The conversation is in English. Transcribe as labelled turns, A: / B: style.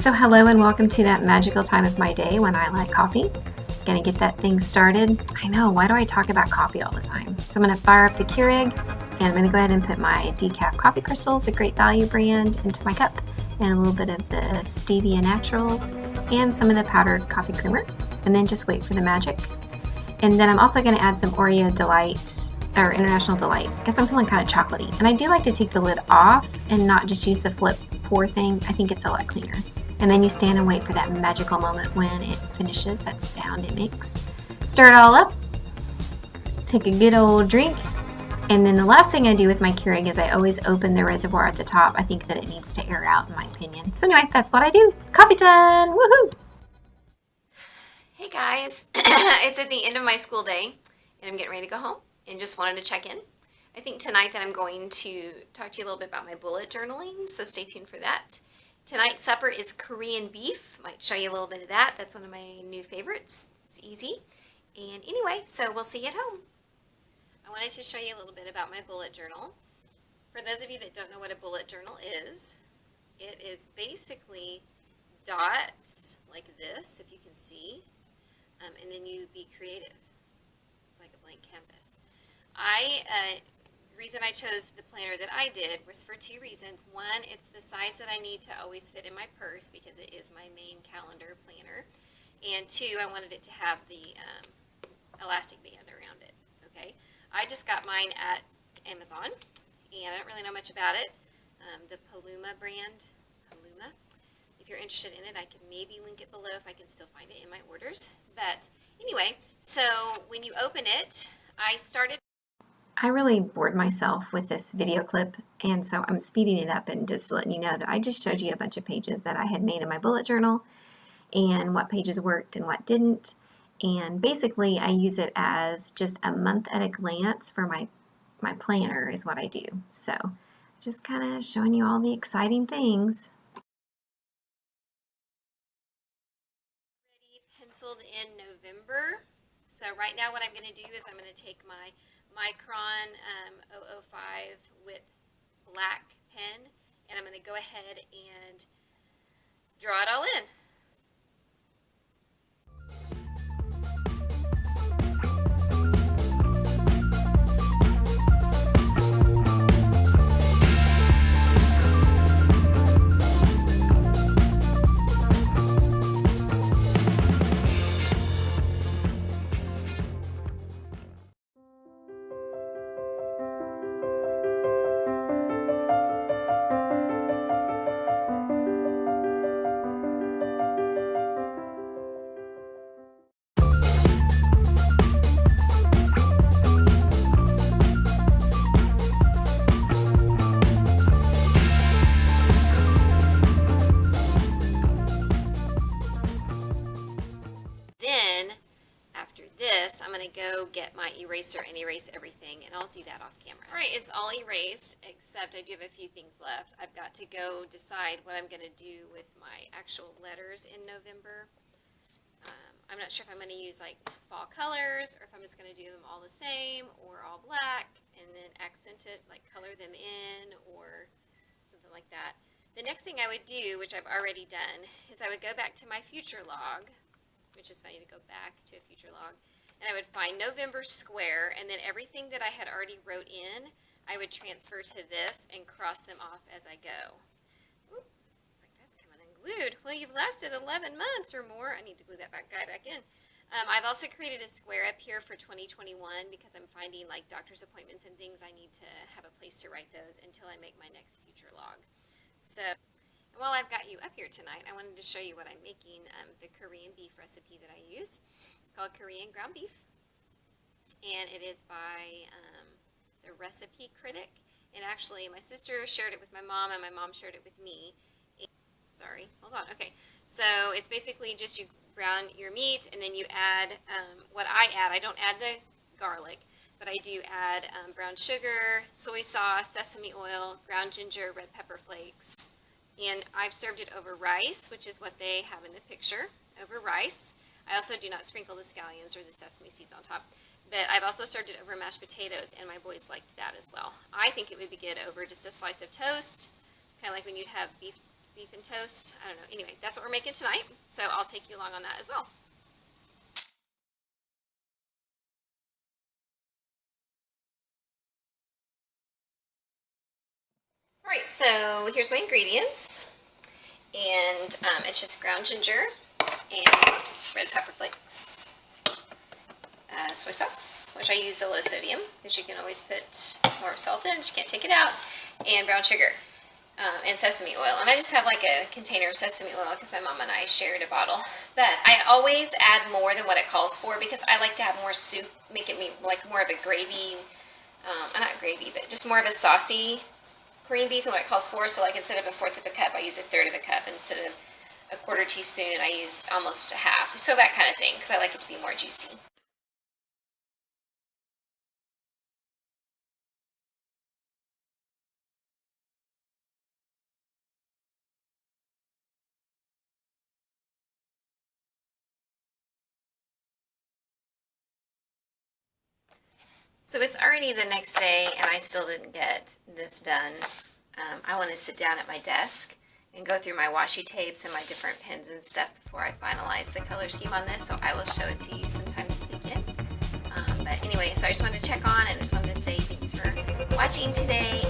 A: So hello and welcome to that magical time of my day when I like coffee. Gonna get that thing started. I know, why do I talk about coffee all the time? So I'm gonna fire up the Keurig and I'm gonna go ahead and put my decaf coffee crystals, a Great Value brand, into my cup, and a little bit of the Stevia Naturals and some of the powdered coffee creamer, and then just wait for the magic. And then I'm also gonna add some Oreo Delight or International Delight because I'm feeling kind of chocolatey. And I do like to take the lid off and not just use the flip pour thing. I think it's a lot cleaner. And then you stand and wait for that magical moment when it finishes, that sound it makes. Stir it all up, take a good old drink, and then the last thing I do with my Keurig is I always open the reservoir at the top. I think that it needs to air out, in my opinion. So anyway, that's what I do. Coffee time! Woohoo! Hey guys, it's at the end of my school day, and I'm getting ready to go home, and just wanted to check in. I think tonight that I'm going to talk to you a little bit about my bullet journaling, so stay tuned for that. Tonight's supper is Korean beef. Might show you a little bit of that. That's one of my new favorites. It's easy. And anyway, so we'll see you at home. I wanted to show you a little bit about my bullet journal. For those of you that don't know what a bullet journal is, it is basically dots like this, if you can see, and then you be creative. It's like a blank canvas. The reason I chose the planner that I did was for two reasons. One, it's the size that I need to always fit in my purse because it is my main calendar planner. And two, I wanted it to have the elastic band around it. Okay, I just got mine at Amazon, and I don't really know much about it. The Paluma brand, Paluma. If you're interested in it, I can maybe link it below if I can still find it in my orders. But anyway, so when you open it, I really bored myself with this video clip, and so I'm speeding it up and just letting you know that I just showed you a bunch of pages that I had made in my bullet journal and what pages worked and what didn't. And basically I use it as just a month at a glance for my planner is what I do. So just kind of showing you all the exciting things. Already penciled in November. So right now what I'm going to do is I'm going to take my Micron 005 with black pen, and I'm going to go ahead and draw it all in. Then, after this, I'm going to go get my eraser and erase everything, and I'll do that off camera. All right, it's all erased, except I do have a few things left. I've got to go decide what I'm going to do with my actual letters in November. I'm not sure if I'm going to use like fall colors, or if I'm just going to do them all the same, or all black, and then accent it, like color them in, or something like that. The next thing I would do, which I've already done, is I would go back to my future log, which is funny to go back to a future log, and I would find November square, and then everything that I had already wrote in, I would transfer to this and cross them off as I go. Ooh, it's like that's coming unglued. Well, you've lasted 11 months or more. I need to glue that guy back in. I've also created a square up here for 2021 because I'm finding like doctor's appointments and things I need to have a place to write those until I make my next future log. So. And while I've got you up here tonight, I wanted to show you what I'm making, the Korean beef recipe that I use. It's called Korean ground beef, and it is by the Recipe Critic. And actually, my sister shared it with my mom, and my mom shared it with me. Sorry, hold on. Okay, so it's basically just you brown your meat, and then you add what I add. I don't add the garlic, but I do add brown sugar, soy sauce, sesame oil, ground ginger, red pepper flakes. And I've served it over rice, which is what they have in the picture, over rice. I also do not sprinkle the scallions or the sesame seeds on top. But I've also served it over mashed potatoes, and my boys liked that as well. I think it would be good over just a slice of toast, kind of like when you'd have beef beef and toast. I don't know. Anyway, that's what we're making tonight, so I'll take you along on that as well. Alright, so here's my ingredients, and it's just ground ginger and red pepper flakes, soy sauce, which I use the low sodium, because you can always put more salt in, but you can't take it out, and brown sugar, and sesame oil. And I just have like a container of sesame oil because my mom and I shared a bottle. But I always add more than what it calls for, because I like to have more soup, make it like more of a gravy, not gravy, but just more of a saucy green beef than what it calls for. So like instead of 1/4 of a cup, I use 1/3 of a cup. Instead of 1/4 teaspoon, I use almost a half. So that kind of thing, because I like it to be more juicy. So it's already the next day and I still didn't get this done. I want to sit down at my desk and go through my washi tapes and my different pens and stuff before I finalize the color scheme on this, so I will show it to you sometime this weekend. But anyway, so I just wanted to check on and just wanted to say thanks for watching today,